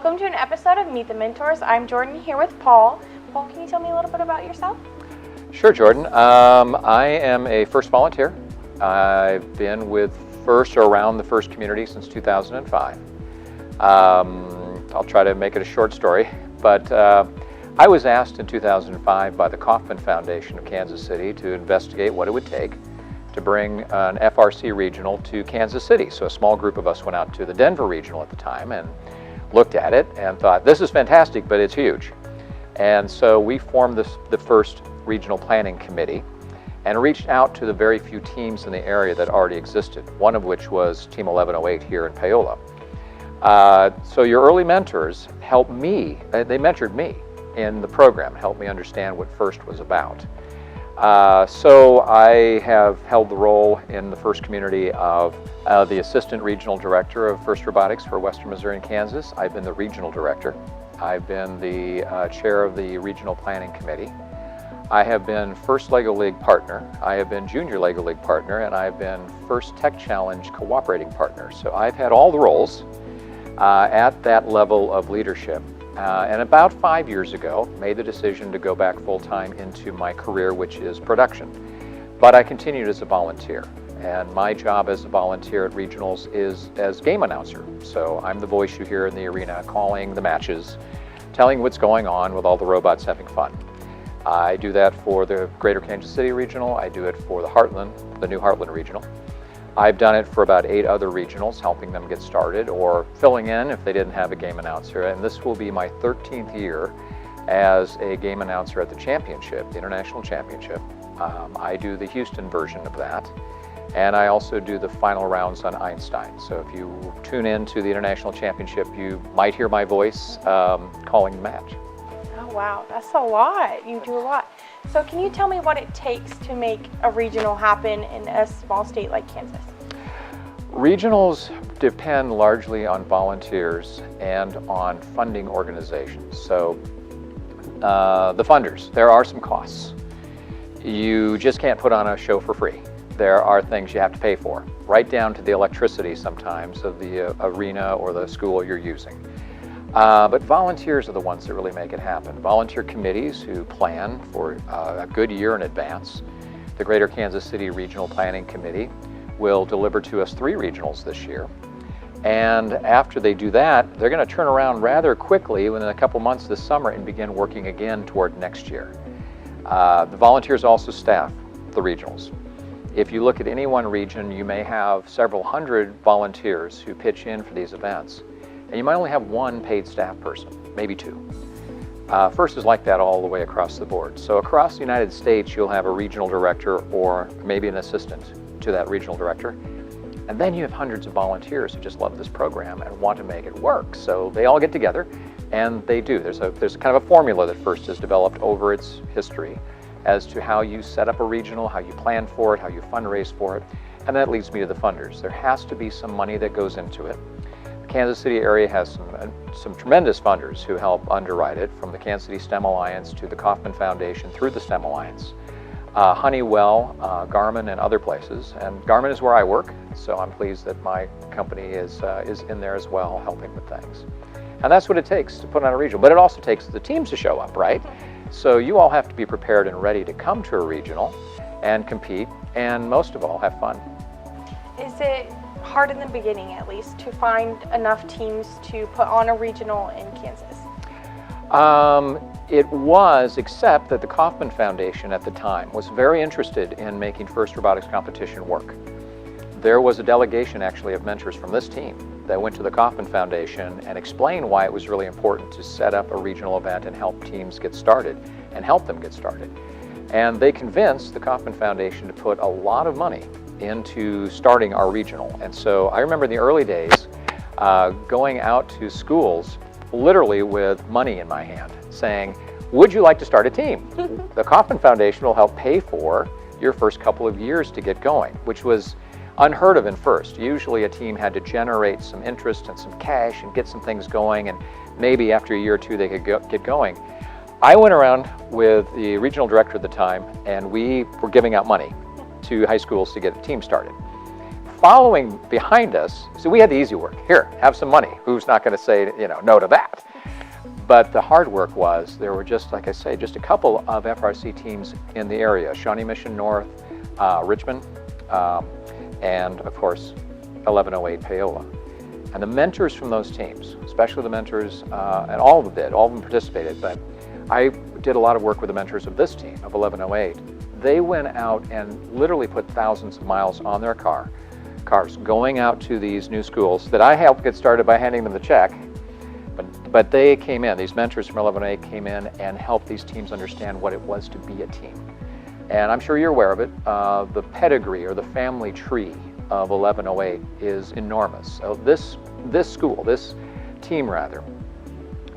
Welcome to an episode of Meet the Mentors. I'm Jordan here with Paul. Paul, can you tell me a little bit about yourself? Sure, Jordan. I am a FIRST volunteer. I've been with FIRST or around the FIRST community since 2005. I'll try to make it a short story, but I was asked in 2005 by the Kauffman Foundation of Kansas City to investigate what it would take to bring an FRC regional to Kansas City. So a small group of us went out to the Denver regional at the time and looked at it and thought, this is fantastic, but it's huge. And so we formed the first regional planning committee and reached out to the very few teams in the area that already existed, one of which was Team 1108 here in Paola. So your early mentors helped me, they mentored me in the program, helped me understand what FIRST was about. So I have held the role in the FIRST community of the Assistant Regional Director of FIRST Robotics for Western Missouri and Kansas. I've been the Regional Director. I've been the Chair of the Regional Planning Committee. I have been FIRST LEGO League Partner. I have been Junior LEGO League Partner, and I've been FIRST Tech Challenge Cooperating Partner. So I've had all the roles at that level of leadership. And about 5 years ago, made the decision to go back full-time into my career, which is production. But I continued as a volunteer. And my job as a volunteer at regionals is as game announcer. So I'm the voice you hear in the arena, calling the matches, telling what's going on with all the robots having fun. I do that for the Greater Kansas City Regional. I do it for the Heartland, the new Heartland Regional. I've done it for about 8 other regionals, helping them get started or filling in if they didn't have a game announcer. And this will be my 13th year as a game announcer at the championship, the International Championship. I do the Houston version of that. And I also do the final rounds on Einstein. So if you tune in to the International Championship, you might hear my voice calling the match. Oh, wow. That's a lot. You do a lot. So can you tell me what it takes to make a regional happen in a small state like Kansas? Regionals depend largely on volunteers and on funding organizations. So the funders, there are some costs. You just can't put on a show for free. There are things you have to pay for, right down to the electricity sometimes of the arena or the school you're using. But volunteers are the ones that really make it happen. Volunteer committees who plan for a good year in advance. The Greater Kansas City Regional Planning Committee will deliver to us 3 regionals this year. And after they do that, they're going to turn around rather quickly within a couple months this summer and begin working again toward next year. The volunteers also staff the regionals. If you look at any one region, you may have several hundred volunteers who pitch in for these events. And you might only have 1 paid staff person, maybe 2. FIRST is like that all the way across the board. So across the United States, you'll have a regional director or maybe an assistant to that regional director. And then you have hundreds of volunteers who just love this program and want to make it work. So they all get together, and they do. There's a kind of a formula that FIRST has developed over its history as to how you set up a regional, how you plan for it, how you fundraise for it. And that leads me to the funders. There has to be some money that goes into it. The Kansas City area has some tremendous funders who help underwrite it, from the Kansas City STEM Alliance to the Kauffman Foundation through the STEM Alliance. Honeywell, Garmin, and other places. And Garmin is where I work, so I'm pleased that my company is in there as well, helping with things. And that's what it takes to put on a regional. But it also takes the teams to show up, right? So you all have to be prepared and ready to come to a regional and compete, and most of all, have fun. Is it hard in the beginning, at least, to find enough teams to put on a regional in Kansas? It was, except that the Kauffman Foundation at the time was very interested in making FIRST robotics competition work. There was a delegation actually of mentors from this team that went to the Kauffman Foundation and explained why it was really important to set up a regional event and help teams get started and help them get started. And they convinced the Kauffman Foundation to put a lot of money into starting our regional. And so I remember in the early days going out to schools literally with money in my hand saying, would you like to start a team? The Kauffman Foundation will help pay for your first couple of years to get going, which was unheard of in FIRST. Usually a team had to generate some interest and some cash and get some things going, and maybe after a year or two they could get going. I went around with the regional director at the time, and we were giving out money to high schools to get a team started. Following behind us, so we had the easy work. Here, have some money. Who's not going to say, no to that? But the hard work was, there were just, like I say, just a couple of FRC teams in the area, Shawnee Mission North, Richmond, and of course, 1108 Paola. And the mentors from those teams, especially the mentors, and all of them did, all of them participated, but I did a lot of work with the mentors of this team, of 1108. They went out and literally put thousands of miles on their cars, going out to these new schools that I helped get started by handing them the check. But they came in, these mentors from 1108 came in and helped these teams understand what it was to be a team. And I'm sure you're aware of it, the pedigree or the family tree of 1108 is enormous. So this school, this team rather,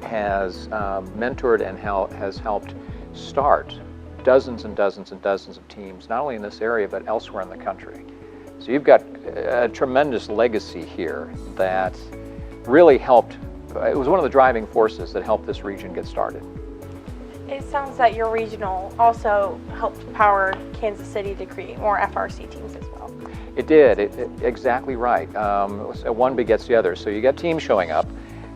has mentored and has helped start dozens and dozens and dozens of teams, not only in this area, but elsewhere in the country. So you've got a tremendous legacy here that really helped. It was one of the driving forces that helped this region get started. It sounds that your regional also helped power Kansas City to create more FRC teams as well. It did, exactly right. One begets the other. So you get teams showing up,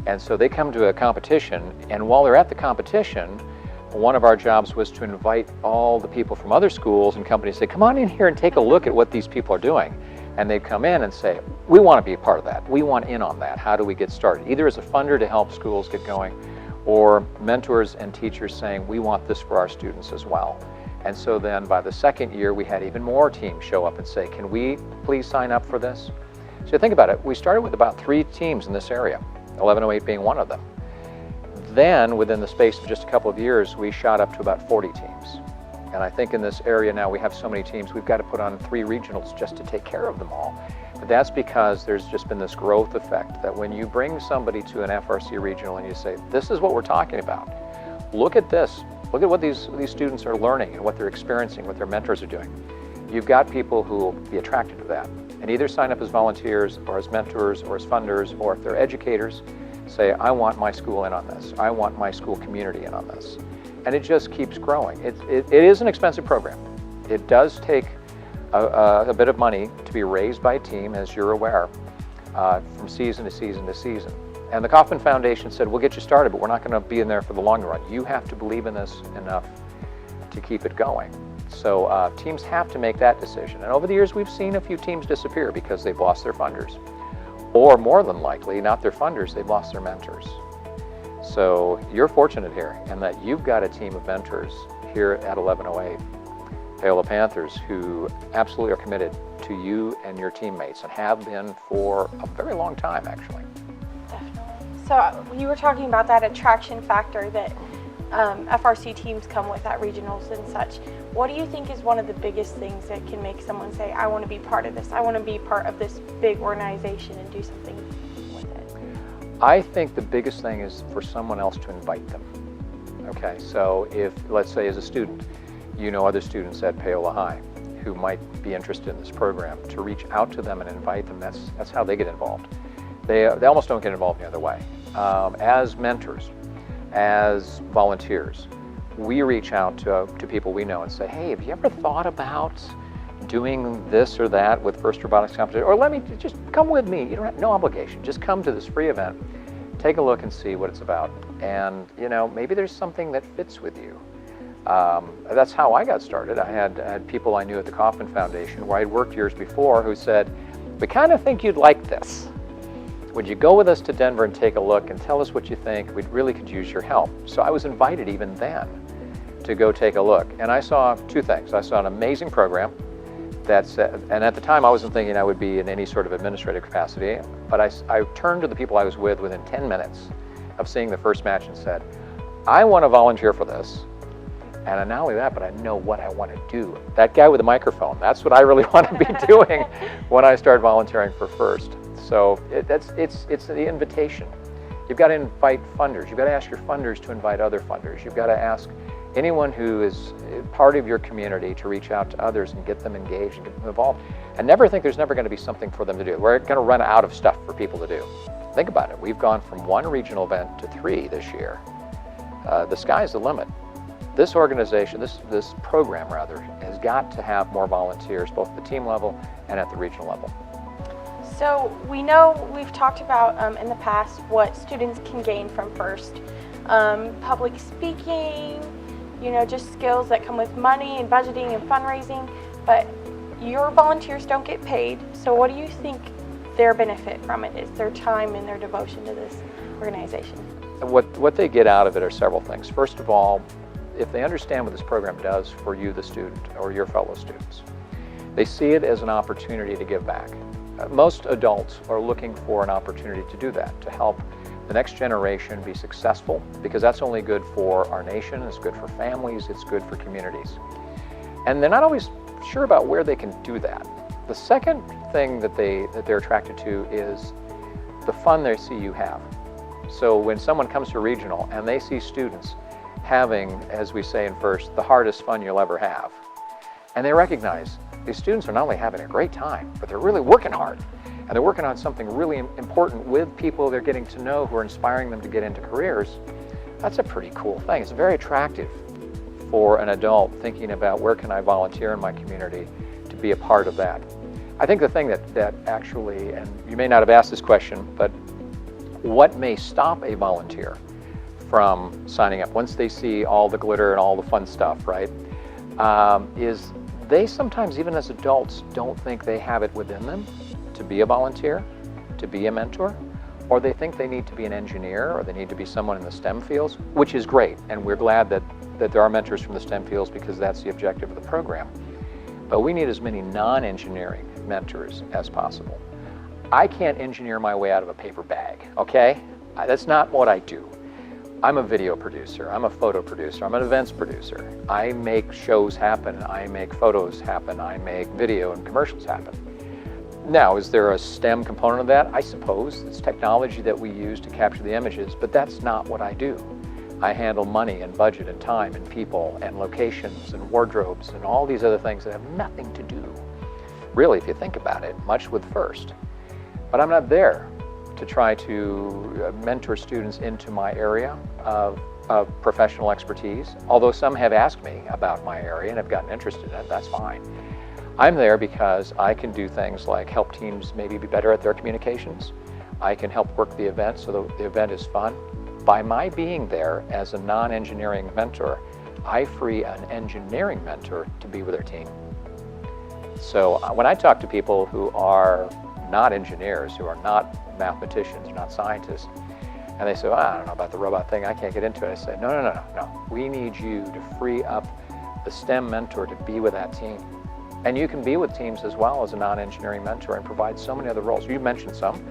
and so they come to a competition, and while they're at the competition, one of our jobs was to invite all the people from other schools and companies, say, come on in here and take a look at what these people are doing. And they'd come in and say, we want to be a part of that. We want in on that. How do we get started? Either as a funder to help schools get going, or mentors and teachers saying, we want this for our students as well. And so then by the second year, we had even more teams show up and say, can we please sign up for this? So think about it. We started with about 3 teams in this area, 1108 being one of them. Then within the space of just a couple of years, we shot up to about 40 teams. And I think in this area now we have so many teams, we've got to put on 3 regionals just to take care of them all. But that's because there's just been this growth effect that when you bring somebody to an FRC regional and you say, this is what we're talking about, look at this, look at what these students are learning and what they're experiencing, what their mentors are doing. You've got people who will be attracted to that and either sign up as volunteers or as mentors or as funders, or if they're educators, say, I want my school in on this, I want my school community in on this. And it just keeps growing. It is an expensive program. It does take a bit of money to be raised by a team, as you're aware, from season to season to season. And the Kauffman Foundation said, we'll get you started, but we're not going to be in there for the long run. You have to believe in this enough to keep it going. So teams have to make that decision. And over the years, we've seen a few teams disappear because they've lost their funders. Or more than likely, not their funders, they've lost their mentors. So you're fortunate here in that you've got a team of mentors here at 1108, Paola Panthers, who absolutely are committed to you and your teammates and have been for a very long time, actually. Definitely. So you were talking about that attraction factor that FRC teams come with at regionals and such. What do you think is one of the biggest things that can make someone say, I want to be part of this, I want to be part of this big organization and do something with it? I think the biggest thing is for someone else to invite them. Okay, so if, let's say as a student, you know other students at Paola High who might be interested in this program, to reach out to them and invite them, that's how they get involved. They almost don't get involved the other way. As mentors, as volunteers, we reach out to people we know and say, hey, have you ever thought about doing this or that with First Robotics Competition? Or let me, just come with me. You don't have, no obligation. Just come to this free event, take a look and see what it's about. And, you know, maybe there's something that fits with you. That's how I got started. I had people I knew at the Kauffman Foundation where I'd worked years before who said, we kind of think you'd like this. Would you go with us to Denver and take a look and tell us what you think? We really could use your help. So I was invited even then to go take a look. And I saw 2 things. I saw an amazing program and at the time I wasn't thinking I would be in any sort of administrative capacity, but I turned to the people I was with within 10 minutes of seeing the first match and said, I want to volunteer for this. And not only that, but I know what I want to do. That guy with the microphone, that's what I really want to be doing when I start volunteering for First. So it's the invitation. You've got to invite funders. You've got to ask your funders to invite other funders. You've got to ask anyone who is part of your community to reach out to others and get them engaged and get them involved. And never think there's never going to be something for them to do. We're going to run out of stuff for people to do. Think about it. We've gone from 1 regional event to 3 this year. The sky's the limit. This organization, this program rather, has got to have more volunteers, both at the team level and at the regional level. So we know we've talked about in the past what students can gain from First. public speaking, just skills that come with money and budgeting and fundraising, but your volunteers don't get paid. So what do you think their benefit from it is, their time and their devotion to this organization? What they get out of it are several things. First of all, if they understand what this program does for you, the student, or your fellow students, they see it as an opportunity to give back. Most adults are looking for an opportunity to do that, to help the next generation be successful, because that's only good for our nation, it's good for families, it's good for communities. And they're not always sure about where they can do that. The second thing that they're attracted to is the fun they see you have. So when someone comes to regional and they see students having, as we say in FIRST, the hardest fun you'll ever have, and they recognize these students are not only having a great time, but they're really working hard. And they're working on something really important with people they're getting to know who are inspiring them to get into careers. That's a pretty cool thing. It's very attractive for an adult thinking about where can I volunteer in my community to be a part of that. I think the thing that actually, and you may not have asked this question, but what may stop a volunteer from signing up once they see all the glitter and all the fun stuff, right, is they sometimes, even as adults, don't think they have it within them to be a volunteer, to be a mentor, or they think they need to be an engineer or they need to be someone in the STEM fields, which is great, and we're glad that there are mentors from the STEM fields because that's the objective of the program. But we need as many non-engineering mentors as possible. I can't engineer my way out of a paper bag, okay? That's not what I do. I'm a video producer, I'm a photo producer, I'm an events producer. I make shows happen, I make photos happen, I make video and commercials happen. Now, is there a STEM component of that? I suppose. It's technology that we use to capture the images, but that's not what I do. I handle money and budget and time and people and locations and wardrobes and all these other things that have nothing to do, really, if you think about it, much with FIRST. But I'm not there to try to mentor students into my area of professional expertise, although some have asked me about my area and have gotten interested in it. That's fine. I'm there because I can do things like help teams maybe be better at their communications. I can help work the event so the event is fun. By my being there as a non-engineering mentor, I free an engineering mentor to be with their team. So when I talk to people who are not engineers, who are not mathematicians, not scientists, and they say, well, I don't know about the robot thing, I can't get into it. I say, no. We need you to free up the STEM mentor to be with that team. And you can be with teams as well as a non-engineering mentor and provide so many other roles. You mentioned some.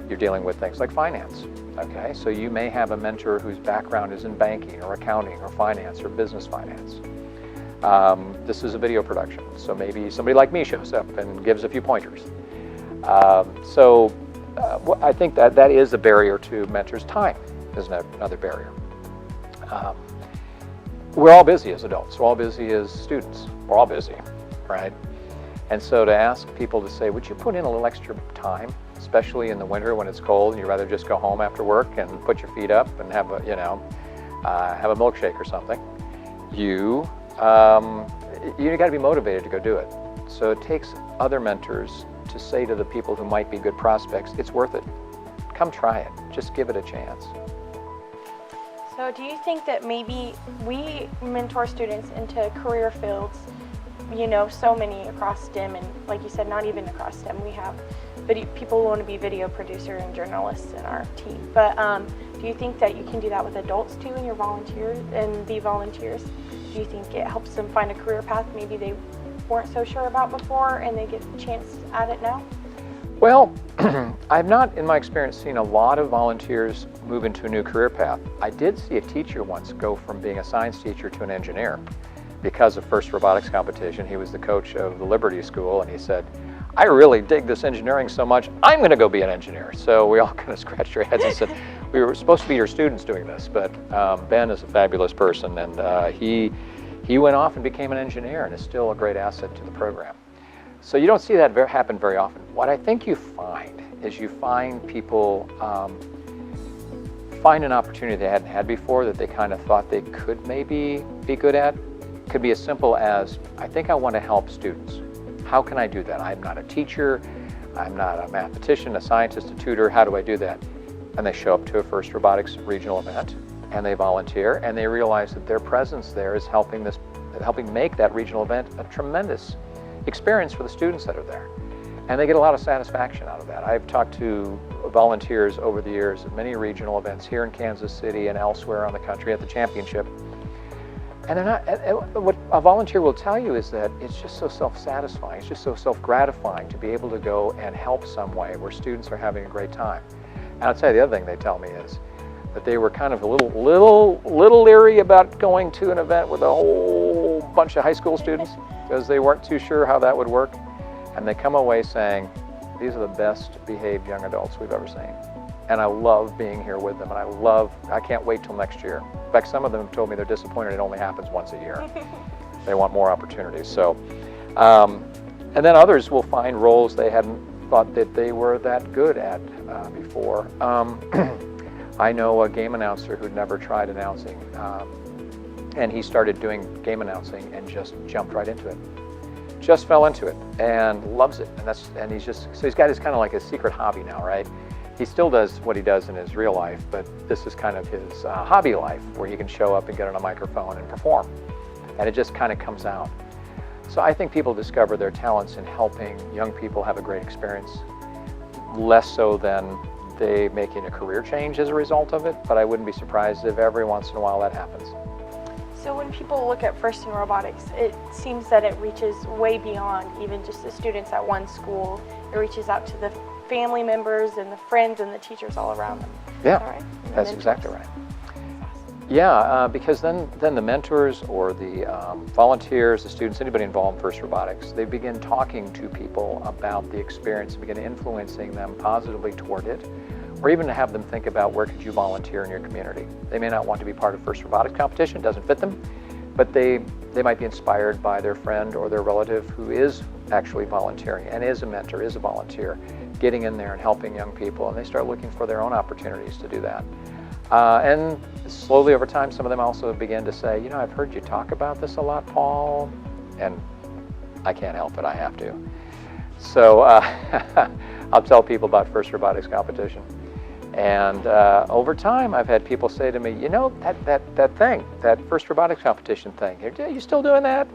You're dealing with things like finance, okay? So you may have a mentor whose background is in banking or accounting or finance or business finance. This is a video production, so maybe somebody like me shows up and gives a few pointers. I think that is a barrier to mentors. Time is another barrier. We're all busy as adults. We're all busy as students. We're all busy, right? And so to ask people to say, would you put in a little extra time, especially in the winter when it's cold and you'd rather just go home after work and put your feet up and have a milkshake or something, you got to be motivated to go do it. So it takes other mentors to say to the people who might be good prospects, it's worth it. Come try it. Just give it a chance. So do you think that maybe we mentor students into career fields, so many across STEM, and like you said, not even across STEM, we have people who want to be video producer and journalists in our team. But do you think that you can do that with adults too and your volunteers and be volunteers? Do you think it helps them find a career path maybe they weren't so sure about before and they get a chance at it now? Well, I've not, in my experience, seen a lot of volunteers move into a new career path. I did see a teacher once go from being a science teacher to an engineer because of FIRST robotics competition. He was the coach of the Liberty School, and he said, I really dig this engineering so much, I'm going to go be an engineer. So we all kind of scratched our heads and said, we were supposed to be your students doing this, but Ben is a fabulous person, and he went off and became an engineer and is still a great asset to the program. So you don't see that happen very often. What I think you find is you find people find an opportunity they hadn't had before that they kind of thought they could maybe be good at. Could be as simple as, I think I want to help students. How can I do that? I'm not a teacher, I'm not a mathematician, a scientist, a tutor, how do I do that? And they show up to a FIRST Robotics regional event and they volunteer, and they realize that their presence there is helping make that regional event a tremendous experience for the students that are there. And they get a lot of satisfaction out of that. I've talked to volunteers over the years at many regional events here in Kansas City and elsewhere around the country at the championship. And they're not, what a volunteer will tell you is that it's just so self-satisfying, it's just so self-gratifying to be able to go and help some way where students are having a great time. And I'll tell you the other thing they tell me is that they were kind of a little leery about going to an event with a whole bunch of high school students because they weren't too sure how that would work. And they come away saying, these are the best behaved young adults we've ever seen. And I love being here with them, and I can't wait till next year. In fact, some of them have told me they're disappointed it only happens once a year. They want more opportunities. So, and then others will find roles they hadn't thought that they were that good at before. I know a game announcer who'd never tried announcing, and he started doing game announcing and just jumped right into it. Just fell into it and loves it, and he's got his kind of like a secret hobby now, right? He still does what he does in his real life, but this is kind of his hobby life where he can show up and get on a microphone and perform, and it just kind of comes out. So I think people discover their talents in helping young people have a great experience, less so than they making a career change as a result of it, but I wouldn't be surprised if every once in a while that happens. So when people look at First in Robotics, it seems that it reaches way beyond even just the students at one school. It reaches out to the family members and the friends and the teachers all around them. Yeah, Is that right? that's exactly right. Yeah, because then the mentors or the volunteers, the students, anybody involved in First Robotics, they begin talking to people about the experience, begin influencing them positively toward it, or even to have them think about where could you volunteer in your community. They may not want to be part of First Robotics competition, it doesn't fit them, but they might be inspired by their friend or their relative who is actually volunteering and is a mentor, is a volunteer, getting in there and helping young people, and they start looking for their own opportunities to do that. And slowly over time, some of them also begin to say, you know, I've heard you talk about this a lot, Paul, and I can't help it, I have to. So I'll tell people about First Robotics competition. And over time, I've had people say to me, you know, that thing, that First Robotics competition thing, are you still doing that?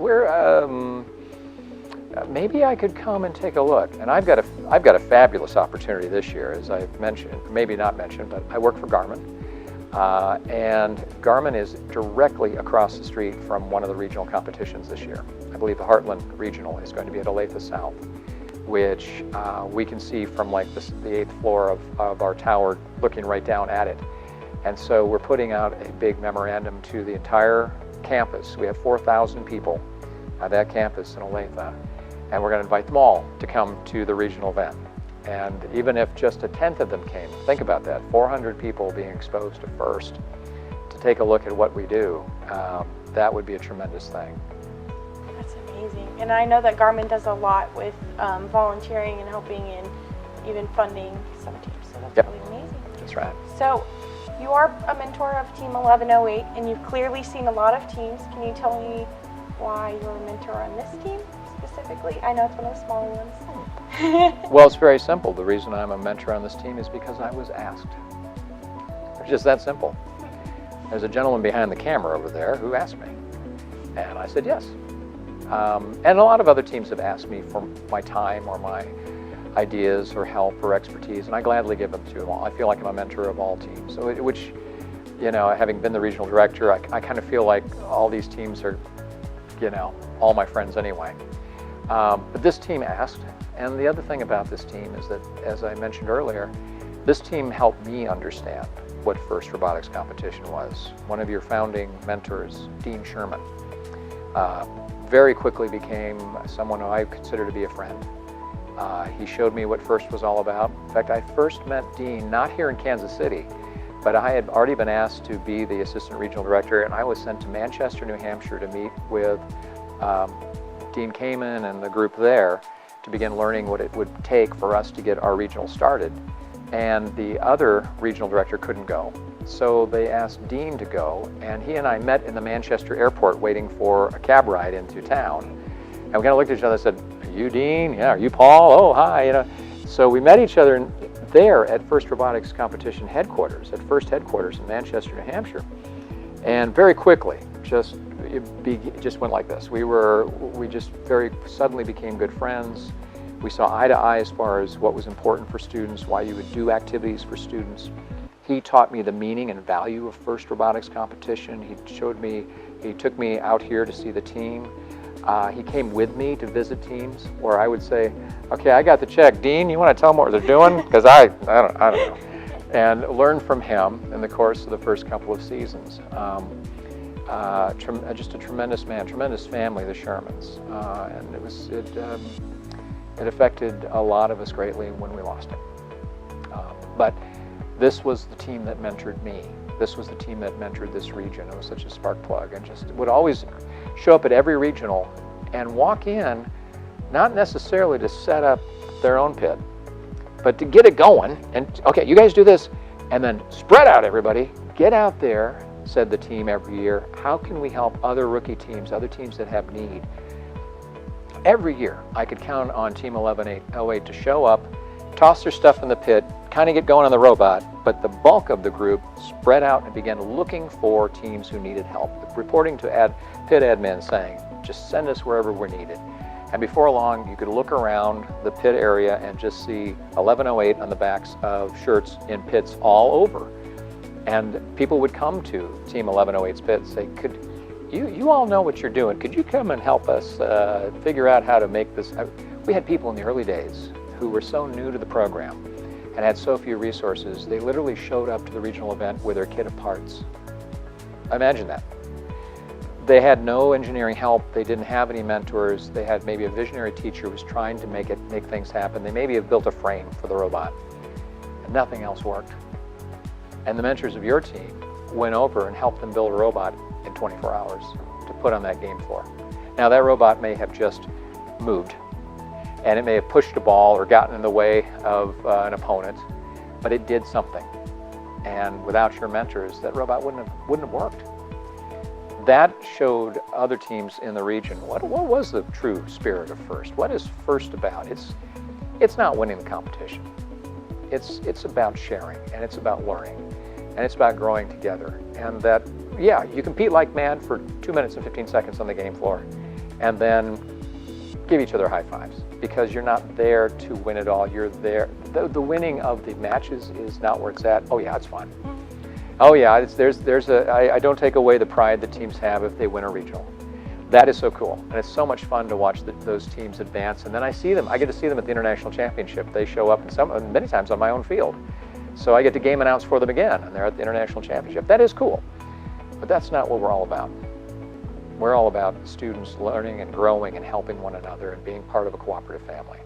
Maybe I could come and take a look. And I've got a fabulous opportunity this year, as I've mentioned, maybe not mentioned, but I work for Garmin. And Garmin is directly across the street from one of the regional competitions this year. I believe the Heartland Regional is going to be at Olathe South, which we can see from like the 8th floor of our tower, looking right down at it. And so we're putting out a big memorandum to the entire campus. We have 4,000 people at that campus in Olathe, and we're going to invite them all to come to the regional event. And even if just a 10th of them came, think about that, 400 people being exposed to FIRST to take a look at what we do, that would be a tremendous thing. That's amazing. And I know that Garmin does a lot with volunteering and helping and even funding some teams, so that's really amazing. That's right. So you are a mentor of Team 1108, and you've clearly seen a lot of teams. Can you tell me why you're a mentor on this team specifically? I know it's one of the smaller ones. Well, it's very simple. The reason I'm a mentor on this team is because I was asked. It's just that simple. There's a gentleman behind the camera over there who asked me, and I said yes. And a lot of other teams have asked me for my time or my ideas or help or expertise, and I gladly give them to them all. I feel like I'm a mentor of all teams, so which, you know, having been the regional director, I kind of feel like all these teams are, you know, all my friends anyway. But this team asked, and the other thing about this team is that, as I mentioned earlier, this team helped me understand what First Robotics competition was. One of your founding mentors, Dean Sherman, very quickly became someone who I consider to be a friend. He showed me what FIRST was all about. In fact, I first met Dean not here in Kansas City, but I had already been asked to be the assistant regional director, and I was sent to Manchester, New Hampshire to meet with Dean Kamen and the group there to begin learning what it would take for us to get our regional started. And the other regional director couldn't go. So they asked Dean to go, and he and I met in the Manchester airport waiting for a cab ride into town. And we kind of looked at each other and said, "Are you Dean? Yeah, are you Paul? Oh, hi." You know. So we met each other there at First Robotics competition headquarters, at FIRST headquarters in Manchester, New Hampshire. And very quickly, it just went like this. We just very suddenly became good friends. We saw eye to eye as far as what was important for students, why you would do activities for students. He taught me the meaning and value of FIRST robotics competition. He took me out here to see the team. He came with me to visit teams where I would say, okay, I got the check. Dean, you want to tell them what they're doing? Because I don't know. And learn from him in the course of the first couple of seasons. Just a tremendous man, tremendous family, the Shermans. And it affected a lot of us greatly when we lost him. But this was the team that mentored me. This was the team that mentored this region. It was such a spark plug, and just would always show up at every regional and walk in, not necessarily to set up their own pit, but to get it going. And okay, you guys do this, and then spread out, everybody. Get out there, said the team every year. How can we help other rookie teams, other teams that have need? Every year, I could count on Team 1108 to show up, toss their stuff in the pit, kind of get going on the robot, but the bulk of the group spread out and began looking for teams who needed help, reporting to pit admin saying, just send us wherever we're needed. And before long, you could look around the pit area and just see 1108 on the backs of shirts in pits all over. And people would come to Team 1108's pit and say, you all know what you're doing. Could you come and help us figure out how to make this? We had people in the early days who were so new to the program and had so few resources, they literally showed up to the regional event with their kit of parts. Imagine that. They had no engineering help. They didn't have any mentors. They had maybe a visionary teacher who was trying to make things happen. They maybe have built a frame for the robot, and nothing else worked. And the mentors of your team went over and helped them build a robot in 24 hours to put on that game floor. Now that robot may have just moved, and it may have pushed a ball or gotten in the way of an opponent, but it did something. And without your mentors, that robot wouldn't have worked. That showed other teams in the region what was the true spirit of FIRST. What is FIRST about? It's not winning the competition. It's about sharing, and it's about learning, and it's about growing together. And that, yeah, you compete like mad for 2 minutes and 15 seconds on the game floor, and then give each other high fives, because you're not there to win it all. You're there. The winning of the matches is not where it's at. Oh yeah, it's fun. Oh yeah, I don't take away the pride that teams have if they win a regional. That is so cool, and it's so much fun to watch those teams advance. And then I get to see them at the International Championship. They show up many times on my own field. So I get to game announce for them again, and they're at the International Championship. That is cool, but that's not what we're all about. We're all about students learning and growing and helping one another and being part of a cooperative family.